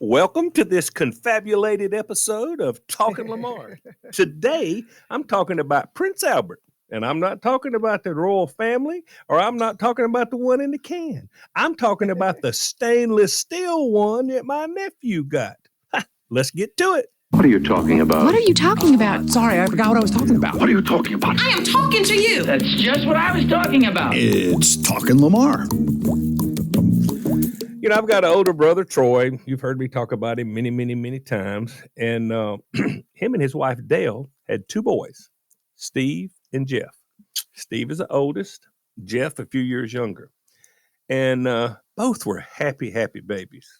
Welcome to this confabulated episode of Talking Lamar. Today, I'm talking about Prince Albert, and I'm not talking about the royal family, or I'm not talking about the one in the can. I'm talking about the stainless steel one that my nephew got. Let's get to it. What are you talking about? What are you talking about? Sorry, I forgot what I was talking about. What are you talking about? I am talking to you. That's just what I was talking about. It's Talking Lamar. You know, I've got an older brother, Troy. You've heard me talk about him many times. And him and his wife, Dale, had two boys, Steve and Jeff. Steve is the oldest, Jeff a few years younger. And both were happy babies.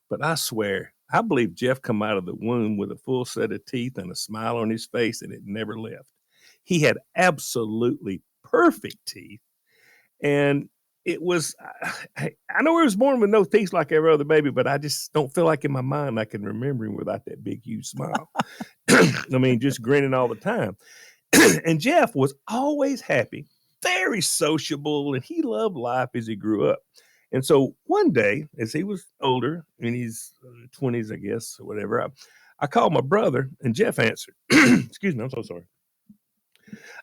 But I swear, I believe Jeff come out of the womb with a full set of teeth and a smile on his face, and it never left. He had absolutely perfect teeth. And it was, I know he was born with no teeth like every other baby, but I just don't feel like in my mind I can remember him without that big, huge smile. I mean, just grinning all the time. And Jeff was always happy, very sociable, and he loved life as he grew up. And so one day, as he was older, in his 20s, I guess, or whatever, I called my brother, and Jeff answered. Excuse me, I'm so sorry.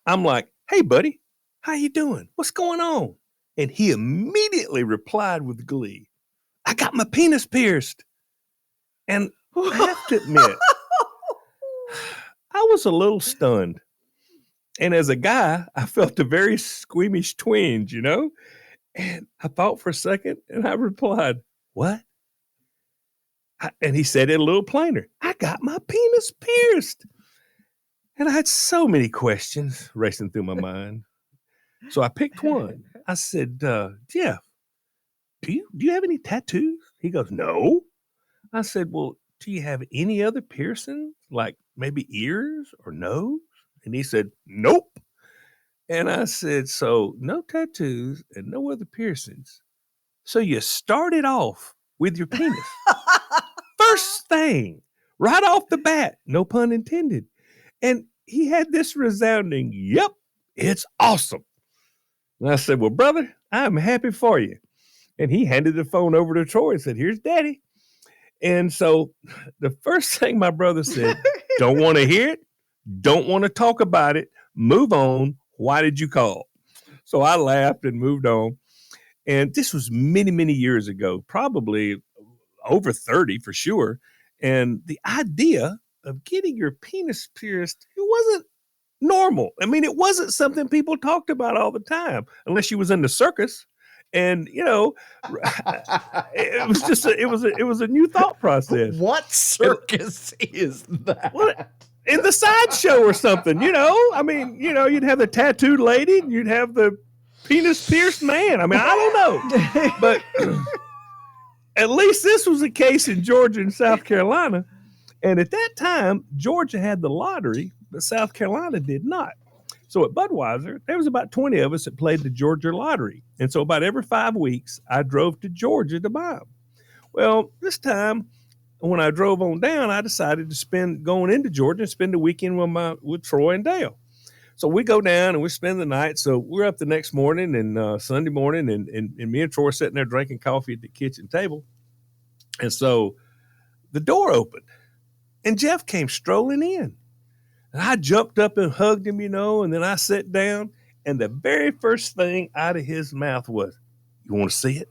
I'm like, "Hey, buddy, how you doing? What's going on?" And he immediately replied with glee, "I got my penis pierced." And I have to admit, I was a little stunned. And as a guy, I felt a very squeamish twinge, you know? And I thought for a second, and I replied, "What?" And he said it a little plainer, "I got my penis pierced." And I had so many questions racing through my mind. So I picked one. I said, "Jeff, do you have any tattoos?" He goes, "No." I said, "Well, do you have any other piercings, like maybe ears or nose?" And he said, "Nope." And I said, "So no tattoos and no other piercings. So you started off with your penis. First thing, right off the bat, no pun intended." And he had this resounding, "Yep, it's awesome." And I said, "Well, brother, I'm happy for you." And he handed the phone over to Troy and said, "Here's Daddy." And so the first thing my brother said, "Don't want to hear it. Don't want to talk about it. Move on. Why did you call?" So I laughed and moved on. And this was many years ago, probably over 30 for sure. And the idea of getting your penis pierced, it wasn't normal. I mean, it wasn't something people talked about all the time, unless you was in the circus. And, you know, it was just, it was a new thought process. What circus is that? Well, in the sideshow or something, you know? I mean, you know, you'd have the tattooed lady and you'd have the penis pierced man. I mean, I don't know. But at least this was the case in Georgia and South Carolina. And at that time, Georgia had the lottery, but South Carolina did not. So at Budweiser, there was about 20 of us that played the Georgia lottery. And so about every 5 weeks, I drove to Georgia to buy them. Well, this time, when I drove on down, I decided to going into Georgia and spend the weekend with Troy and Dale. So we go down and we spend the night. So we're up the next morning and Sunday morning, and me and Troy are sitting there drinking coffee at the kitchen table. And so the door opened, and Jeff came strolling in. And I jumped up and hugged him, you know, and then I sat down, and the very first thing out of his mouth was, "You want to see it?"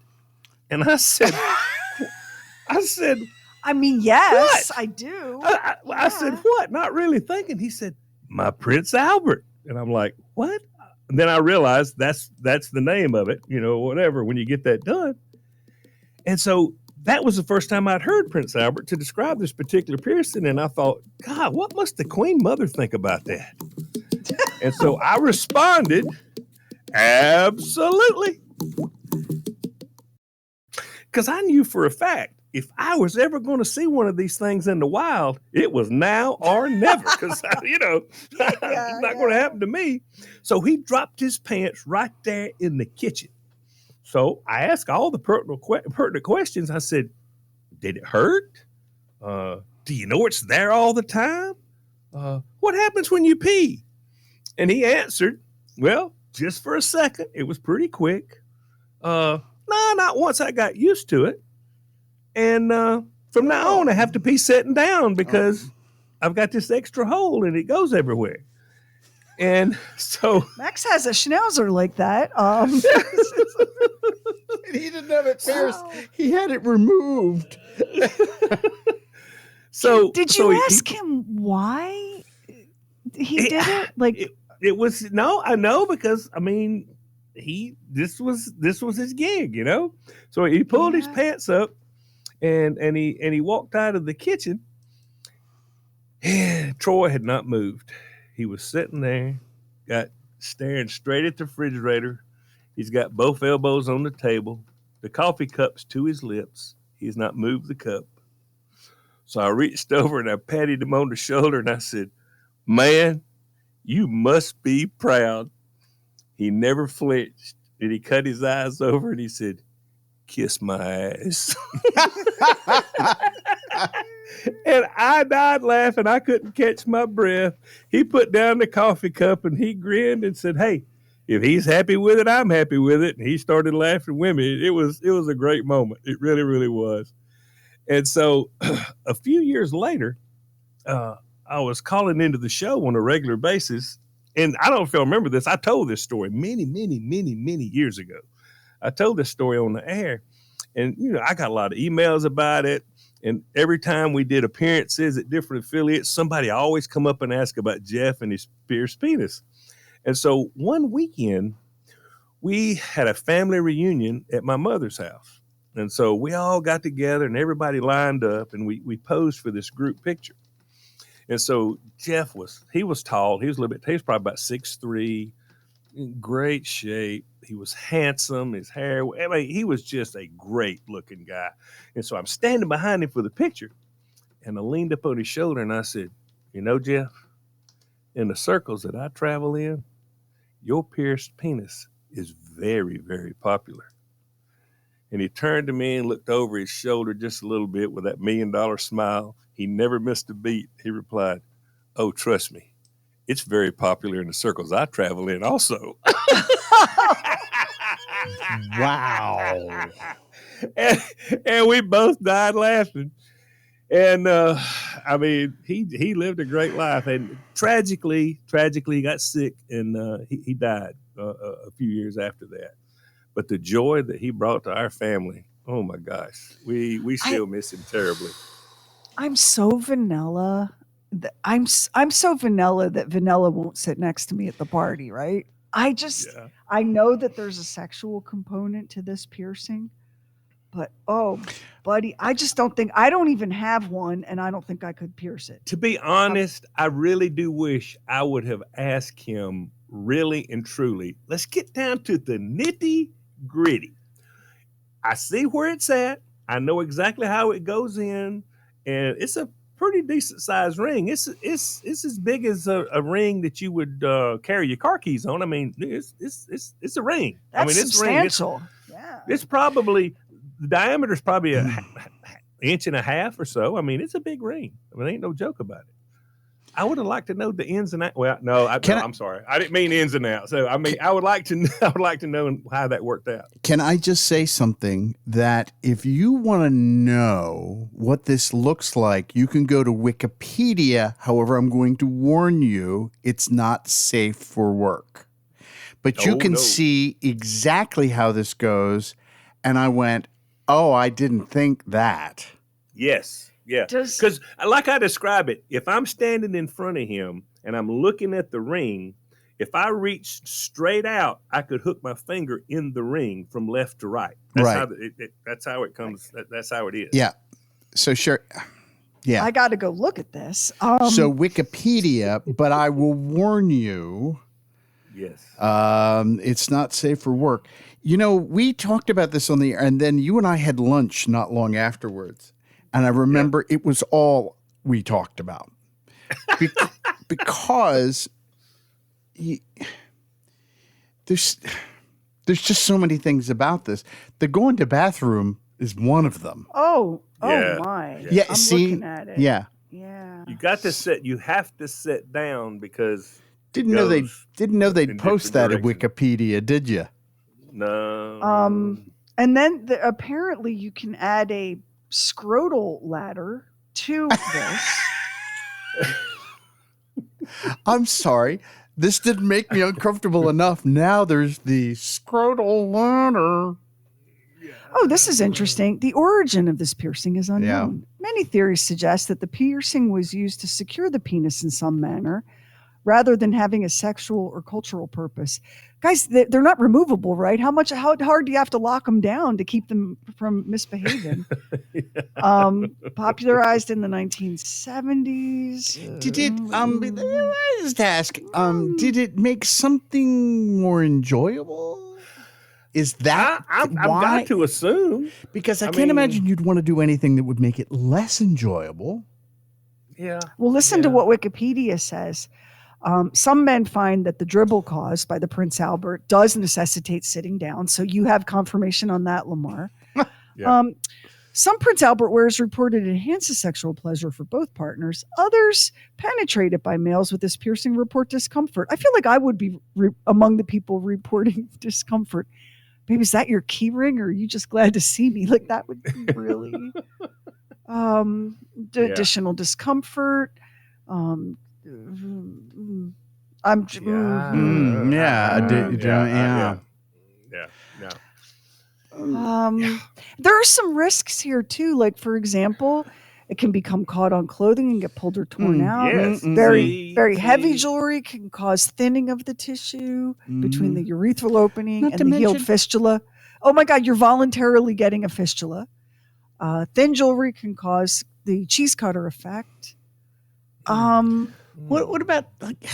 And I said, I mean, yes, "What?" I do. I said, "What?" Not really thinking. He said, "My Prince Albert." And I'm like, "What?" And then I realized that's the name of it, you know, whatever, when you get that done. And so that was the first time I'd heard Prince Albert to describe this particular piercing. And I thought, God, what must the Queen Mother think about that? And so I responded, "Absolutely." Because I knew for a fact, if I was ever going to see one of these things in the wild, it was now or never. Because, you know, it's not going to happen to me. So he dropped his pants right there in the kitchen. So I asked all the pertinent questions. I said, "Did it hurt? Do you know it's there all the time? What happens when you pee?" And he answered, "Well, just for a second. It was pretty quick. No, not once I got used to it. And from now on, I have to pee sitting down because I've got this extra hole and it goes everywhere. And so Max has a schnauzer like that. And he didn't have it pierced. He had it removed. so did so you ask him why he did it? Like it was no, I know because I mean this was his gig, you know. So he pulled his pants up and he walked out of the kitchen. And Troy had not moved. He was sitting there, staring straight at the refrigerator. He's got both elbows on the table, the coffee cup's to his lips. He's not moved the cup. So I reached over and I patted him on the shoulder and I said, "Man, you must be proud." He never flinched and he cut his eyes over and he said, "Kiss my ass." And I died laughing. I couldn't catch my breath. He put down the coffee cup and he grinned and said, "Hey, if he's happy with it, I'm happy with it." And he started laughing with me. It was a great moment. It really, really was. And so a few years later, I was calling into the show on a regular basis. And I don't know if you'll remember this. I told this story many, many, many, many years ago. I told this story on the air. And, you know, I got a lot of emails about it. And every time we did appearances at different affiliates, somebody always come up and ask about Jeff and his pierced penis. And so one weekend, we had a family reunion at my mother's house. And so we all got together and everybody lined up and we posed for this group picture. And so Jeff was tall. He was probably about 6'3", in great shape. He was handsome. His hair, I mean, he was just a great looking guy. And so I'm standing behind him for the picture and I leaned up on his shoulder and I said, "You know, Jeff, in the circles that I travel in, your pierced penis is very, very popular." And he turned to me and looked over his shoulder just a little bit with that $1 million smile. He never missed a beat. He replied, "Oh, trust me, it's very popular in the circles I travel in also." Wow. and we both died laughing. And I mean, he lived a great life. And tragically, he got sick and he died a few years after that. But the joy that he brought to our family, oh my gosh, we still miss him terribly. I'm so vanilla. I'm so vanilla that vanilla won't sit next to me at the party, right? I know that there's a sexual component to this piercing, but oh, buddy, I don't even have one, and I don't think I could pierce it. To be honest, I really do wish I would have asked him really and truly, let's get down to the nitty gritty. I see where it's at. I know exactly how it goes in, and it's a pretty decent sized ring. It's as big as a ring that you would carry your car keys on. I mean, it's a ring. That's I mean, it's substantial. Yeah, it's probably the diameter is probably an inch and a half or so. I mean, it's a big ring. I mean, ain't no joke about it. I would have liked to know the ins and outs. Well, no, I'm sorry. I didn't mean ins and outs. So, I mean, I would like to know how that worked out. Can I just say something that if you want to know what this looks like, you can go to Wikipedia. However, I'm going to warn you, it's not safe for work. But you can see exactly how this goes. And I went, oh, I didn't think that. Yes. Yeah, because like I describe it, if I'm standing in front of him and I'm looking at the ring, if I reach straight out, I could hook my finger in the ring from left to right. That's how it comes. That's how it is. Yeah. So sure. Yeah. I got to go look at this. So Wikipedia, but I will warn you. Yes. It's not safe for work. You know, we talked about this on the air, and then you and I had lunch not long afterwards. And I remember it was all we talked about because there's just so many things about this. The going to bathroom is one of them. Oh my. Yeah. I'm looking at it. Yeah. Yeah. You have to sit down because didn't know they'd post that at Wikipedia, did you? No. And then apparently you can add a scrotal ladder to this. I'm sorry. This didn't make me uncomfortable enough. Now there's the scrotal ladder. Oh, this is interesting. The origin of this piercing is unknown. Many theories suggest that the piercing was used to secure the penis in some manner, rather than having a sexual or cultural purpose. Guys, they're not removable, right? How hard do you have to lock them down to keep them from misbehaving? Popularized in the 1970s. Did it, I just ask, did it make something more enjoyable? Is that I've why? got to assume. Because I I can't mean- imagine you'd want to do anything that would make it less enjoyable. Yeah. Well, listen to what Wikipedia says. Some men find that the dribble caused by the Prince Albert does necessitate sitting down. So you have confirmation on that, Lamar. Yeah. Some Prince Albert wears reported enhances sexual pleasure for both partners. Others, penetrated by males with this piercing, report discomfort. I feel like I would be among the people reporting discomfort. Baby, is that your key ring, or are you just glad to see me? Like, that would be really additional discomfort. I'm there are some risks here too. Like, for example, it can become caught on clothing and get pulled or torn out. Yes. Very heavy jewelry can cause thinning of the tissue between the urethral opening Not and to the healed mention- fistula. Oh my God, you're voluntarily getting a fistula. Thin jewelry can cause the cheese cutter effect. What about like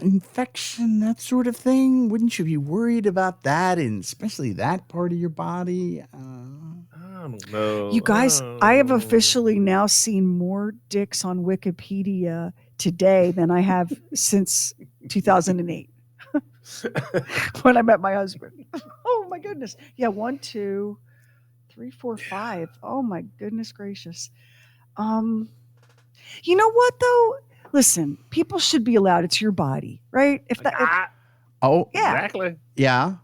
infection, that sort of thing? Wouldn't you be worried about that, and especially that part of your body? I don't know. You guys, I have officially now seen more dicks on Wikipedia today than I have since 2008 when I met my husband. Oh my goodness. Yeah, 1, 2, 3, 4, 5. Oh my goodness gracious. You know what though? Listen, people should be allowed. It's your body, right? Exactly. Yeah.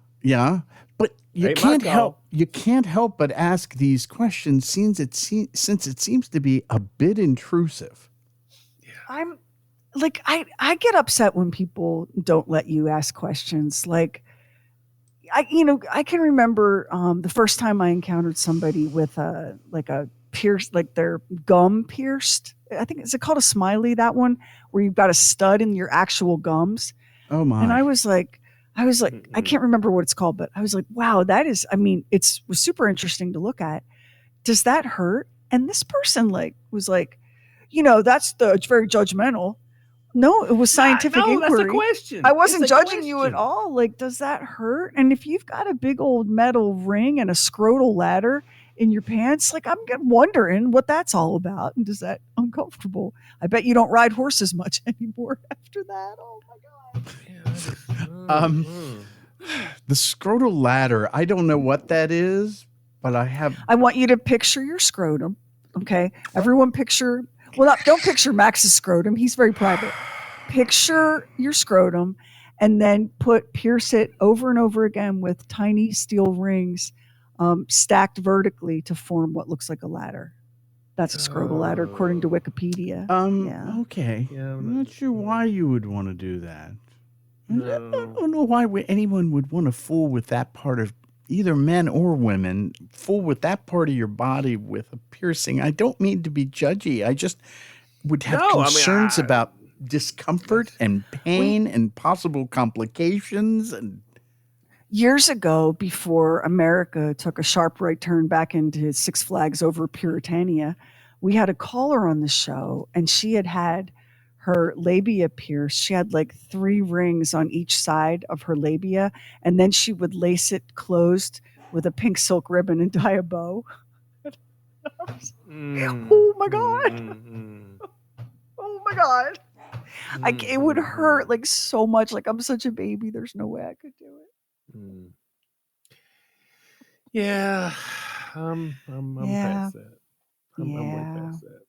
But you Ain't my can't call. help. You can't help but ask these questions since it seems to be a bit intrusive. I'm like, I get upset when people don't let you ask questions. Like, I can remember the first time I encountered somebody with a pierced, like their gum pierced. I think, is it called a smiley, that one where you've got a stud in your actual gums? Oh my! And I was like, I can't remember what it's called, but I was like, wow, that is, I mean, was super interesting to look at. Does that hurt? And this person was like, it's very judgmental. No, it was scientific inquiry. That's a question. I wasn't It's a judging you at question. all. Like, does that hurt? And if you've got a big old metal ring and a scrotal ladder in your pants, like, I'm wondering what that's all about. And is that uncomfortable? I bet you don't ride horses much anymore after that. Oh my God. The scrotal ladder. I don't know what that is, but I want you to picture your scrotum. Okay. Everyone don't picture Max's scrotum. He's very private. Picture your scrotum and then pierce it over and over again with tiny steel rings stacked vertically to form what looks like a ladder. That's a scrotal ladder, according to Wikipedia. Okay. Yeah, I'm not sure why you would want to do that. No. I don't know why anyone would want to fool with that part of either men or women, fool with that part of your body with a piercing. I don't mean to be judgy. I just would have concerns about discomfort and pain and possible complications. And years ago, before America took a sharp right turn back into Six Flags over Puritania, we had a caller on the show, and she had her labia pierced. She had 3 rings on each side of her labia, and then she would lace it closed with a pink silk ribbon and tie a bow. Oh my God. Oh my God. It would hurt so much. I'm such a baby. There's no way I could do it. Yeah. I'm past that. I'm way past that.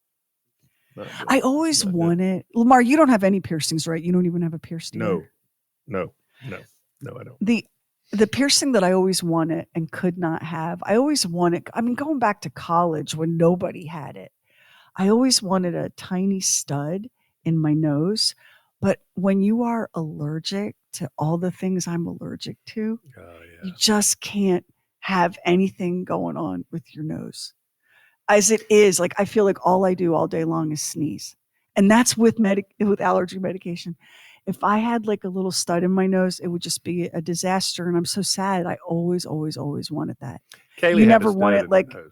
I always wanted, Lamar, you don't have any piercings, right? You don't even have a pierced ear. No, I don't. the piercing that I always wanted and could not have, I always wanted, I mean, going back to college when nobody had it, I always wanted a tiny stud in my nose. But when you are allergic to all the things I'm allergic to, you just can't have anything going on with your nose. As it is, like I feel like all I do all day long is sneeze. And that's with allergy medication. If I had like a little stud in my nose, it would just be a disaster. And I'm so sad. I always, always, always wanted that. Kaylee You had never a stud want in it her like nose.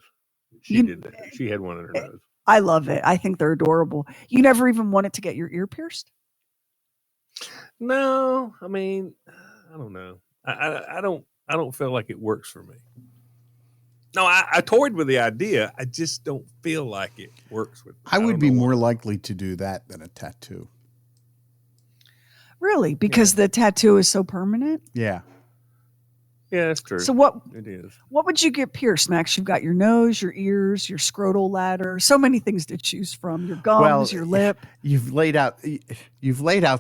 She did that. She had one in her nose. I love it. I think they're adorable. You never even wanted to get your ear pierced? No, I mean, I don't know. I don't feel like it works for me. No, I toyed with the idea. I just don't feel like it works with me. I would be more likely to do that than a tattoo. Really? Because the tattoo is so permanent? Yeah. Yeah, that's true. So what it is? What would you get pierced, Max? You've got your nose, your ears, your scrotal ladder, so many things to choose from. Your gums, your lip. You've laid out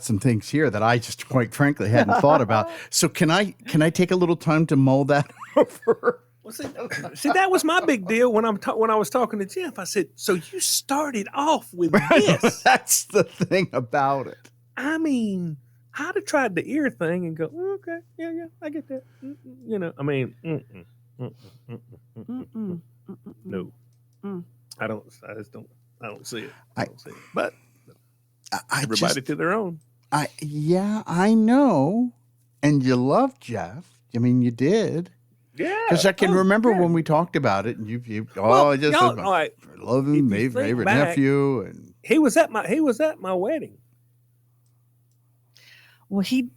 some things here that I just quite frankly hadn't thought about. So can I take a little time to mull that over? Well, see, that was my big deal when I was talking to Jeff. I said, so you started off with this. That's the thing about it. I mean, I'd have tried the ear thing and go, okay, yeah, I get that. You know, I mean, no, I just don't see it. I don't see it. But everybody to their own. I know. And you love Jeff. I mean, you did. Yeah. Because I can remember when we talked about it, and I love him, favorite nephew, and he was at my wedding. Well, he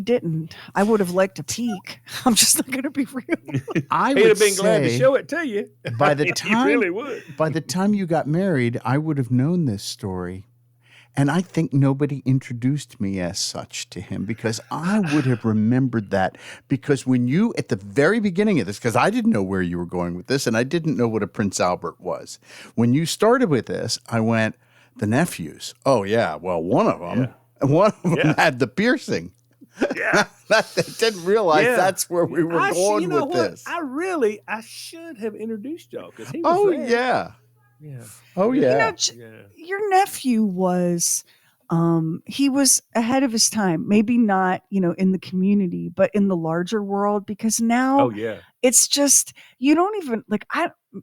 didn't. I would have liked a peek. I'm just not going to be real. He'd have been glad to show it to you. By the time, he really would. By the time you got married, I would have known this story. And I think nobody introduced me as such to him because I would have remembered that. Because when you, at the very beginning of this, because I didn't know where you were going with this, and I didn't know what a Prince Albert was. When you started with this, I went, the nephews. Oh, yeah. Well, one of them had the piercing. Yeah. I didn't realize that's where we were going with this. I should have introduced y'all because he was there. Yeah. Yeah. Oh, yeah. Your nephew was, he was ahead of his time. Maybe not, in the community, but in the larger world. Because now, it's just you don't even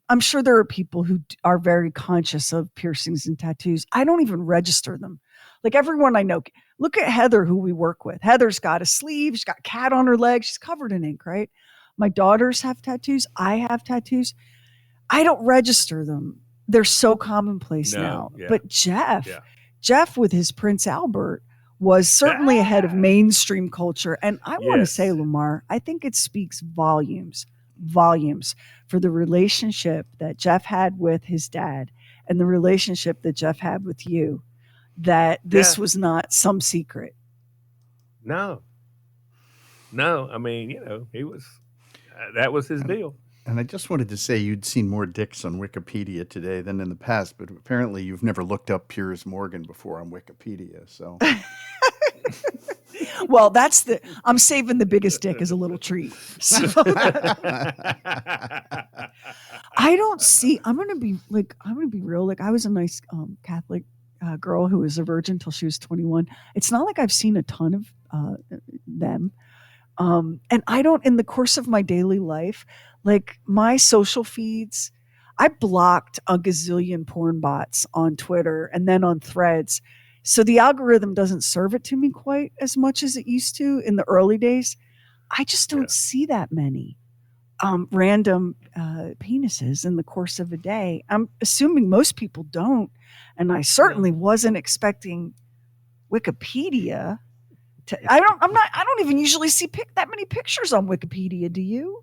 I'm sure there are people who are very conscious of piercings and tattoos. I don't even register them. Like everyone I know. Look at Heather, who we work with. Heather's got a sleeve. She's got a cat on her leg. She's covered in ink. Right. My daughters have tattoos. I have tattoos. I don't register them. They're so commonplace now. Yeah. But Jeff with his Prince Albert was certainly ahead of mainstream culture. And I want to say, Lamar, I think it speaks volumes for the relationship that Jeff had with his dad and the relationship that Jeff had with you, that this was not some secret. No. I mean, he was, that was his deal. And I just wanted to say you'd seen more dicks on Wikipedia today than in the past, but apparently you've never looked up Piers Morgan before on Wikipedia. So, well, I'm saving the biggest dick as a little treat. So, I don't see. I'm gonna be real. Like I was a nice Catholic girl who was a virgin till she was 21. It's not like I've seen a ton of them. And I don't, in the course of my daily life, like my social feeds, I blocked a gazillion porn bots on Twitter and then on Threads. So the algorithm doesn't serve it to me quite as much as it used to in the early days. I just don't see that many random penises in the course of a day. I'm assuming most people don't. And I certainly wasn't expecting Wikipedia. I don't even usually see that many pictures on Wikipedia. Do you?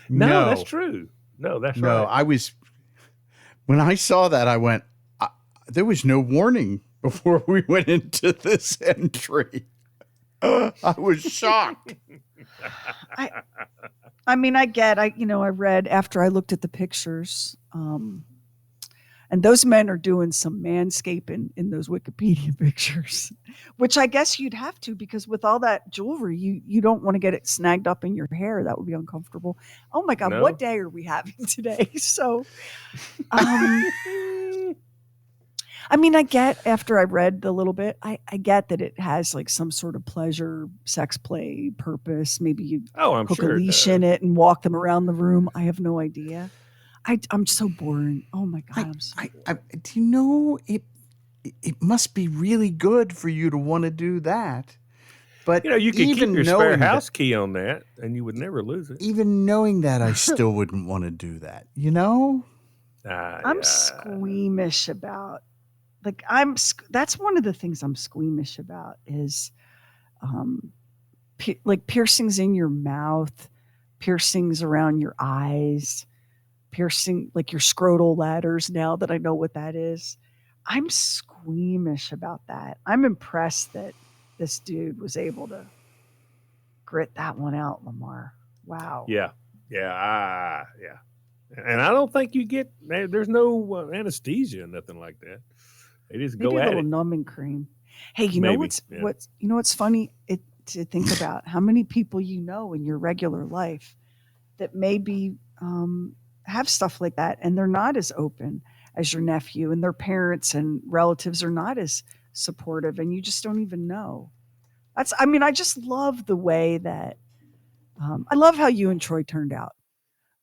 No, that's true. No, that's right. No, when I saw that, I went, there was no warning before we went into this entry. I was shocked. I read after I looked at the pictures, and And those men are doing some manscaping in those Wikipedia pictures, which I guess you'd have to, because with all that jewelry, you don't want to get it snagged up in your hair. That would be uncomfortable. Oh my God, No. what day are we having today? So, I mean, I get, after I read a little bit, I get that it has like some sort of pleasure, sex play purpose. Maybe you I'm hook sure a leash in it and walk them around the room. I have no idea. I'm so boring. Oh my God, I'm so bored. Do you know it must be really good for you to want to do that. But You could even keep your spare knowing house key on that, and you would never lose it. even knowing that, I still wouldn't want to do that. You know? I'm squeamish about, like, that's one of the things I'm squeamish about is like piercings in your mouth, piercings around your eyes, piercing like your scrotal ladders, now that I know what that is. I'm squeamish about that. I'm impressed that this dude was able to grit that one out, Lamar. Wow. Yeah. And I don't think you get, there's no anesthesia, nothing like that. They just Maybe go a at little it. numbing cream. Hey, you know Maybe, what's funny to think about? How many people you know in your regular life that maybe have stuff like that, and they're not as open as your nephew, and their parents and relatives are not as supportive, and you just don't even know. I just love the way that I love how you and Troy turned out.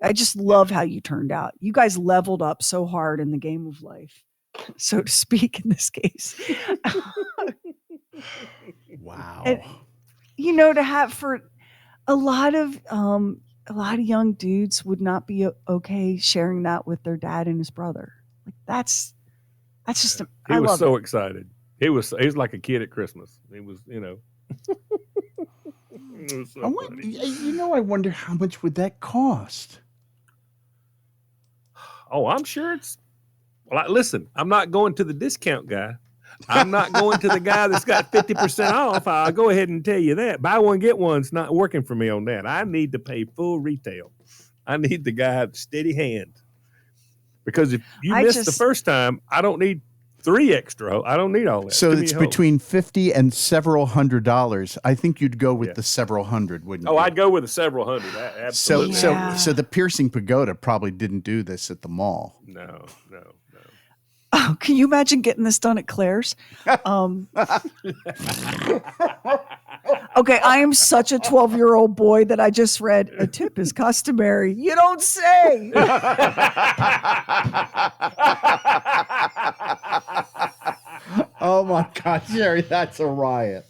I just love how you turned out. You guys leveled up so hard in the game of life, so to speak, in this case. Wow. And, to have for a lot of young dudes would not be okay sharing that with their dad and his brother. Like that's just He I was love so it. excited. He was like a kid at Christmas. He was, It was so funny. I wonder how much would that cost? Oh, I'm sure listen, I'm not going to the discount guy. I'm not going to the guy that's got 50% off. I'll go ahead and tell you that. Buy one, get one's not working for me on that. I need to pay full retail. I need the guy steady hand. Because if you miss the first time, I don't need 3 extra. I don't need all that. So it's between $50 and several $100. I think you'd go with the several hundred, wouldn't you? Oh, I'd go with the several hundred. Absolutely. So the piercing pagoda probably didn't do this at the mall. No. Oh, can you imagine getting this done at Claire's? Okay, I am such a 12-year-old boy that I just read a tip is customary. You don't say. Oh my God, Jerry, that's a riot.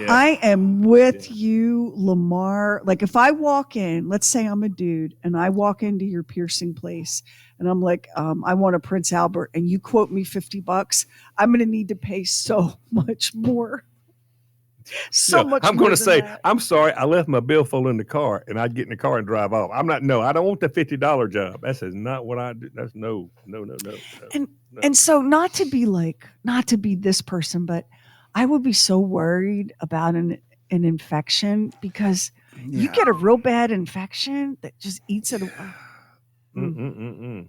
I am with you, Lamar. Like if I walk in, let's say I'm a dude and I walk into your piercing place and I'm like, I want a Prince Albert, and you quote me $50, I'm going to need to pay so much more. I'm going to say, that. I'm sorry, I left my billfold in the car, and I'd get in the car and drive off. I don't want the $50 job. That's not what I do. That's no. And so not to be this person, but I would be so worried about an infection, because you get a real bad infection that just eats it away. Yeah.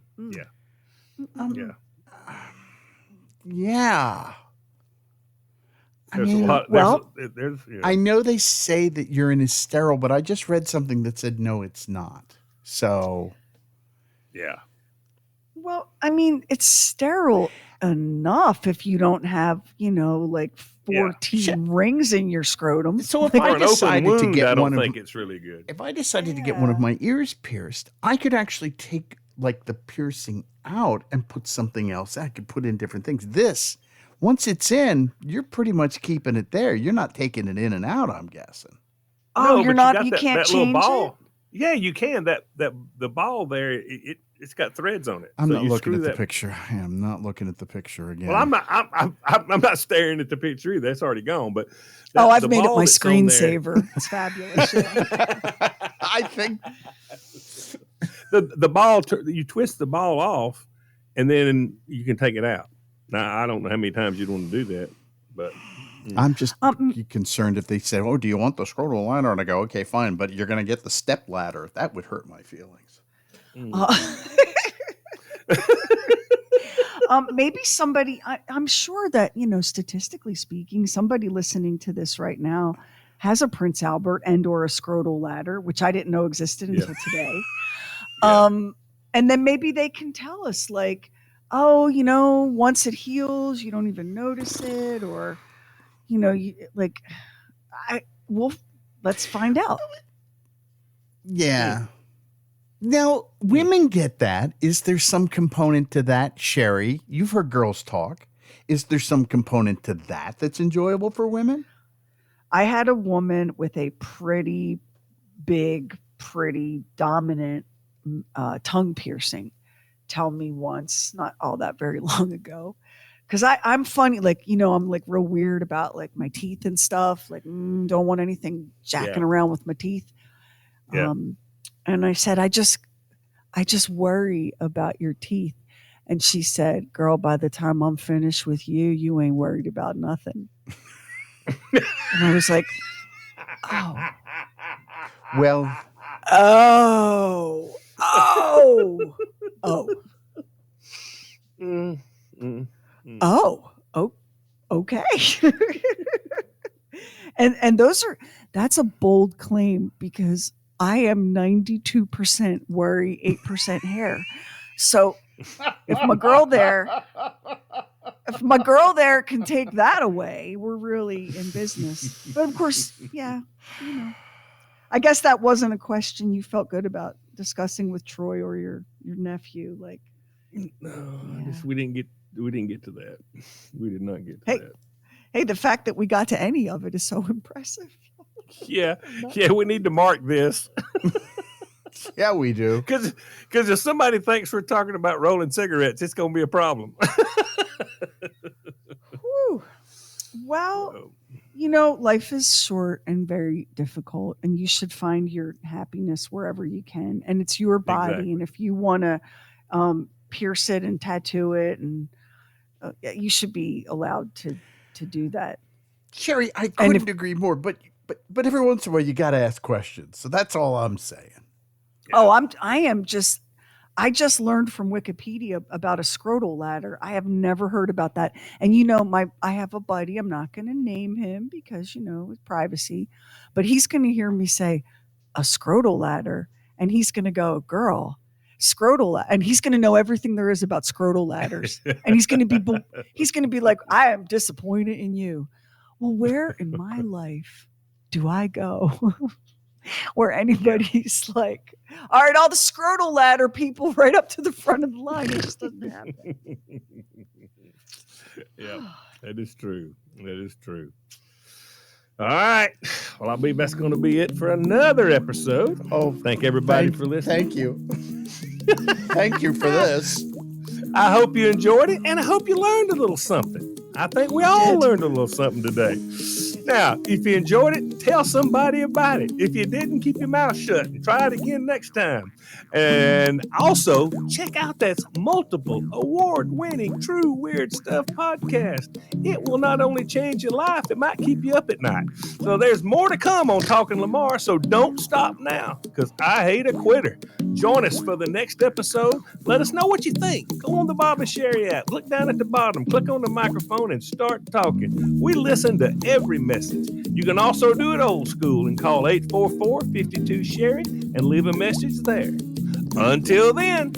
I know they say that urine is sterile, but I just read something that said no, it's not. So, yeah. Well, it's sterile enough if you don't have, like 14 rings in your scrotum. So if I decided to get one, it's really good. If I decided to get one of my ears pierced, I could actually take like the piercing out and put something else. I could put in different things. This, once it's in, you're pretty much keeping it there. You're not taking it in and out, I'm guessing. Oh, you're not. You can't change it. Yeah, you can. The ball there, it's got threads on it. I'm not looking at the picture. I am not looking at the picture again. Well, I'm not staring at the picture either. That's already gone. But I've made it my screensaver. It's fabulous. I think the ball. You twist the ball off, and then you can take it out. Now I don't know how many times you'd want to do that, but. I'm just concerned if they say, "Oh, do you want the scrotal liner?" And I go, "Okay, fine, but you're going to get the step ladder." That would hurt my feelings. Maybe somebody, I'm sure that, statistically speaking, somebody listening to this right now has a Prince Albert and or a scrotal ladder, which I didn't know existed until today. And then maybe they can tell us like, oh, once it heals, you don't even notice it, or, let's find out. Yeah. Now, women get that. Is there some component to that, Sheri? You've heard girls talk. Is there some component to that that's enjoyable for women? I had a woman with a pretty big, pretty dominant tongue piercing tell me once, not all that very long ago, because I'm funny, like, I'm like real weird about like my teeth and stuff, like don't want anything jacking around with my teeth. And I said, I just worry about your teeth. And she said, girl, by the time I'm finished with you, you ain't worried about nothing. And I was like, oh. Well, Oh. Okay. and that's a bold claim, because I am 92% worry, 8% hair. So if my girl there can take that away, we're really in business. But of course, I guess that wasn't a question you felt good about discussing with Troy or your nephew. Like, no, we didn't get to that. We did not get to that. Hey, the fact that we got to any of it is so impressive. Yeah, we need to mark this. Yeah, we do. Because if somebody thinks we're talking about rolling cigarettes, it's going to be a problem. Whew. Well, life is short and very difficult, and you should find your happiness wherever you can. And it's your body. Exactly. And if you want to pierce it and tattoo it, and you should be allowed to do that. Sheri, I couldn't agree more, but every once in a while you got to ask questions. So that's all I'm saying. Yeah. Oh, I just learned from Wikipedia about a scrotal ladder. I have never heard about that. And I have a buddy, I'm not going to name him because, with privacy, but he's going to hear me say a scrotal ladder, and he's going to go, girl, scrotal, and he's going to know everything there is about scrotal ladders. And he's going to be like, I am disappointed in you. Well, where in my life do I go where anybody's like, all right, all the scrotal ladder people right up to the front of the line? It just doesn't happen. Yeah, that is true. All right. Well, I believe that's going to be it for another episode. Oh, thank everybody for listening. Thank you. Thank you for this. I hope you enjoyed it, and I hope you learned a little something. I think we all learned a little something today. Now, if you enjoyed it, tell somebody about it. If you didn't, keep your mouth shut and try it again next time. And also, check out that multiple award-winning True Weird Stuff podcast. It will not only change your life, it might keep you up at night. So there's more to come on Talking Lamar, so don't stop now, because I hate a quitter. Join us for the next episode. Let us know what you think. Go on the Bob Sheri app. Look down at the bottom. Click on the microphone and start talking. We listen to every message. You can also do it old school and call 844-52-SHERI and leave a message there. Until then,